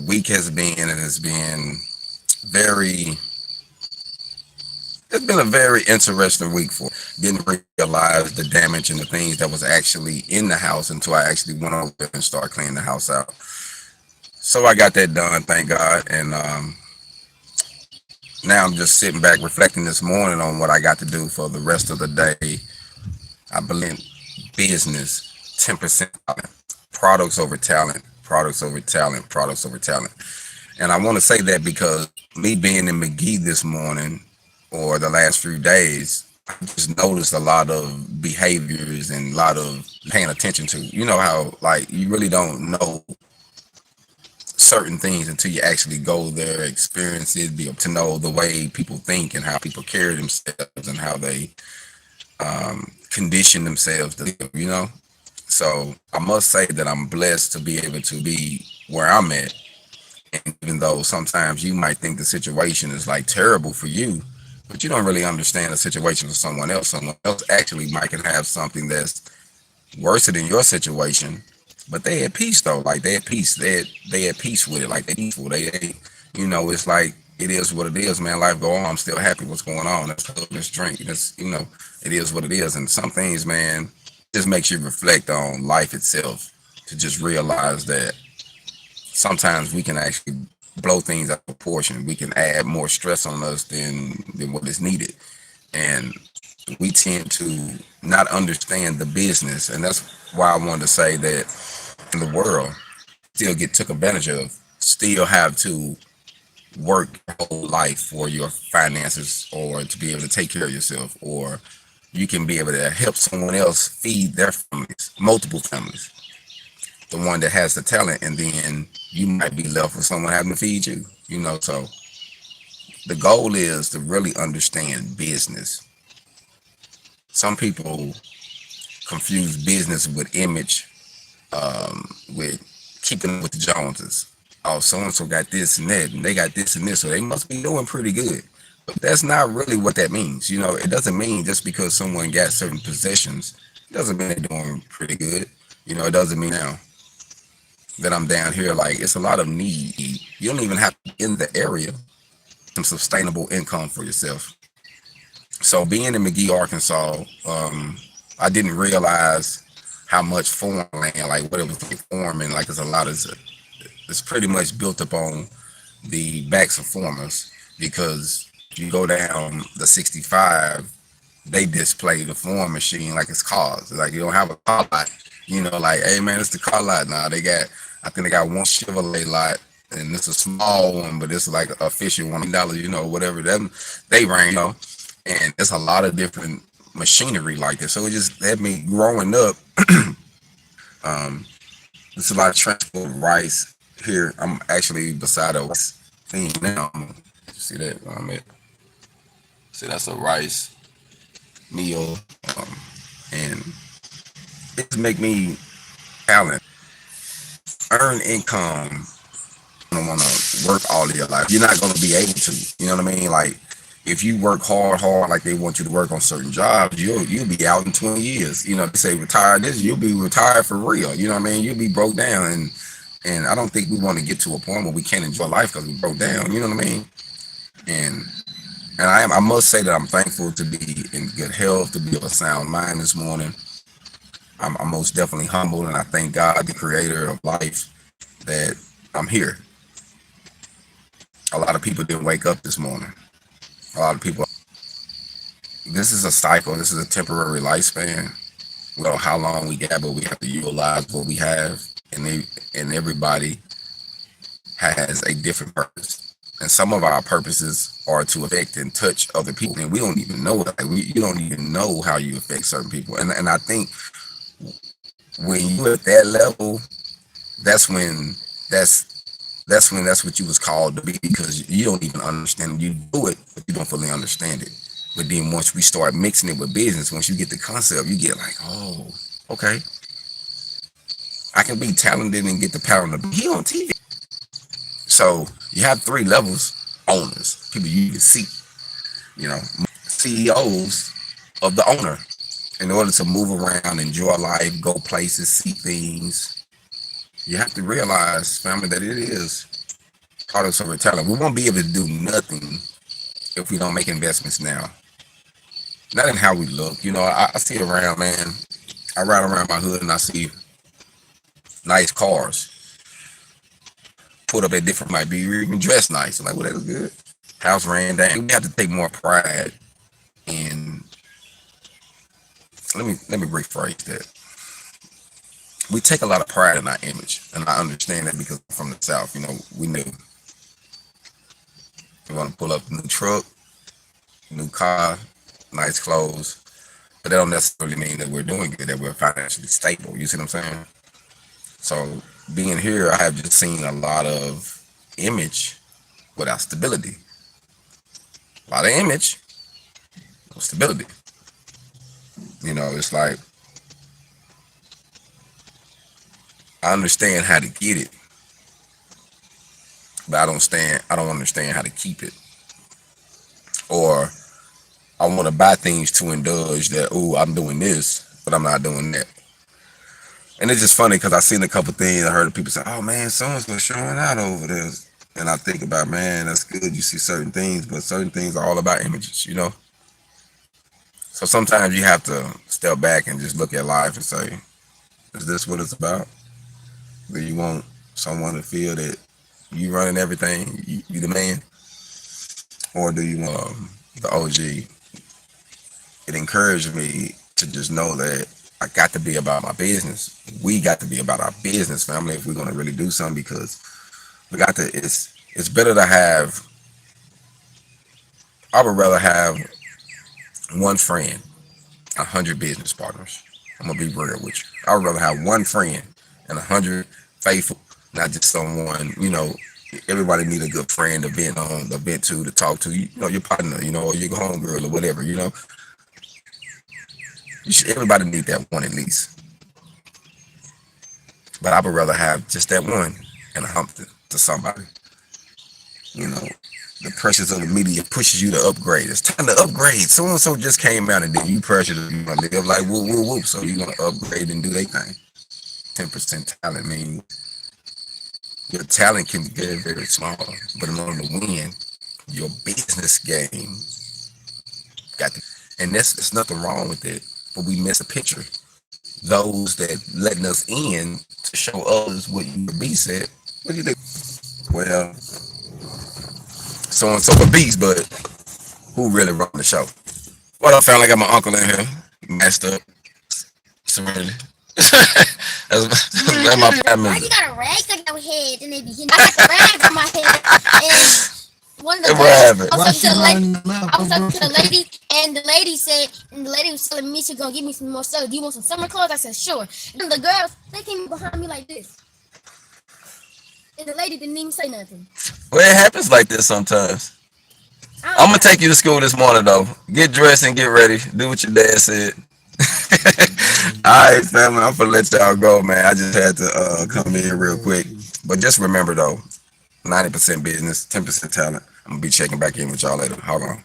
week has been, and it's been very, it's been a very interesting week for didn't realize the damage and the things that was actually in the house until I actually went over there and started cleaning the house out. So I got that done, thank God. And now I'm just sitting back reflecting this morning on what I got to do for the rest of the day. I believe business, 10% talent, products over talent, products over talent, products over talent. And I want to say that because me being in McGee this morning or the last few days, I just noticed a lot of behaviors and a lot of paying attention to. You know how like you really don't know certain things until you actually go there, experience it, be able to know the way people think and how people carry themselves and how they condition themselves to live, you know? So I must say that I'm blessed to be able to be where I'm at. And even though sometimes you might think the situation is like terrible for you, but you don't really understand the situation for someone else. Someone else actually might can have something that's worse than your situation, but they at peace though. Like they at peace. They at peace with it. Like they peaceful. They you know, it's like it is what it is, man. Life go on. I'm still happy what's going on. Let's drink. That's you know, it is what it is. And some things, man, just makes you reflect on life itself to just realize that sometimes we can actually blow things out of proportion. We can add more stress on us than what is needed. And we tend to not understand the business. And that's why I wanted to say that in the world, still get took advantage of, still have to work your whole life for your finances or to be able to take care of yourself, or you can be able to help someone else feed their families, multiple families, the one that has the talent, and then you might be left with someone having to feed you, you know. So the goal is to really understand business. Some people confuse business with image, with keeping up with the Joneses. Oh, so and so got this and that, and they got this and this, so they must be doing pretty good. But that's not really what that means. You know, it doesn't mean just because someone got certain possessions, it doesn't mean they're doing pretty good. You know, it doesn't mean now that I'm down here. Like it's a lot of need. You don't even have to be in the area, some sustainable income for yourself. So being in McGee, Arkansas, I didn't realize how much farm land, like what it was like farming. Like it's a lot of it's pretty much built upon the backs of farmers because you go down the 65, they display the farm machine like it's cars. Like you don't have a car lot, you know, like hey man, it's the car lot now. They got I think they got one Chevrolet lot and it's a small one, but it's like official $1, you know, whatever them they range, you know, and it's a lot of different machinery like this. So it just had me growing up. There's a lot of transport rice here. I'm actually beside a rice thing now. See that? See that's a rice meal, and it make me talent, earn income. You don't want to work all of your life. You're not going to be able to. You know what I mean? Like if you work hard, like they want you to work on certain jobs, you'll be out in 20 years. You know, they say retire this, you'll be retired for real. You know what I mean? You'll be broke down, and I don't think we want to get to a point where we can't enjoy life because we broke down. You know what I mean? And I must say that I'm thankful to be in good health, to be of a sound mind this morning. I'm most definitely humbled, and I thank God, the creator of life, that I'm here. A lot of people didn't wake up this morning. A lot of people. This is a cycle. This is a temporary lifespan. We don't know how long we got, but we have to utilize what we have, and everybody has a different purpose. And some of our purposes are to affect and touch other people, and we don't even know that. You don't even know how you affect certain people. And I think when you're at that level, that's when that's what you was called to be, because you don't even understand. You do it, but you don't fully understand it. But then once we start mixing it with business, once you get the concept, you get like, oh, okay, I can be talented and get the power to be on TV. So you have three levels: owners, people you can see, you know, CEOs of the owner. In order to move around, enjoy life, go places, see things, you have to realize, family, that it is. products over talent. We won't be able to do nothing if we don't make investments now. Not in how we look. You know, I see around, man. I ride around my hood and I see nice cars put up at different, might be even dressed nice. I'm like, well, that was good. House ran down. We have to take more pride in. Let me rephrase that. We take a lot of pride in our image, and I understand that because I'm from the South. You know, we knew we want to pull up a new truck, new car, nice clothes, but that don't necessarily mean that we're doing good, that we're financially stable. You see what I'm saying? So being here, I have just seen a lot of image without stability. A lot of image, no stability. You know, it's like I understand how to get it, but I don't understand how to keep it. Or I want to buy things to indulge that, oh, I'm doing this, but I'm not doing that. And it's just funny because I seen a couple things. I heard people say, oh man, someone's showing out over this. And I think about, man, that's good. You see certain things, but certain things are all about images, you know? So sometimes you have to step back and just look at life and say, is this what it's about? Do you want someone to feel that you running everything, you the man? Or do you want the OG? It encouraged me to just know that I got to be about my business. We got to be about our business, family, if we're going to really do something, because we got to, it's better to have, I would rather have one friend, 100 business partners. I'm going to be real with you. I would rather have one friend and 100 faithful, not just someone, you know, everybody need a good friend to vent on, to vent to talk to, you know, your partner, you know, or your homegirl or whatever, you know. Everybody need that one at least. But I would rather have just that one and a hump to somebody. You know, the pressures of the media pushes you to upgrade. It's time to upgrade. So and so just came out, and then you pressure to live like whoop whoop whoop. So you want to upgrade and do their thing. 10% talent means your talent can be very, very small, but in order to win, your business game got to, and there's nothing wrong with it. But we miss a picture. Those that letting us in to show others what you be said. What do you do? Well, so and so a beast, but who really run the show? What up, family? I got my uncle in here, messed up. Serenity. that's my family. Why you got a rag on your head and they be hitting? I got the rag on my head. And one of the girls, I was talking to the lady, and the lady was telling me she's gonna give me some more stuff. Do you want some summer clothes? I said sure. And the girls, they came behind me like this, and the lady didn't even say nothing. Well, it happens like this sometimes. I'm gonna take you to school this morning though. Get dressed and get ready. Do what your dad said. All right, family. I'm gonna let y'all go, man. I just had to come in real quick. But just remember though, 90% business, 10% talent. I'm gonna be checking back in with y'all later. Hold on.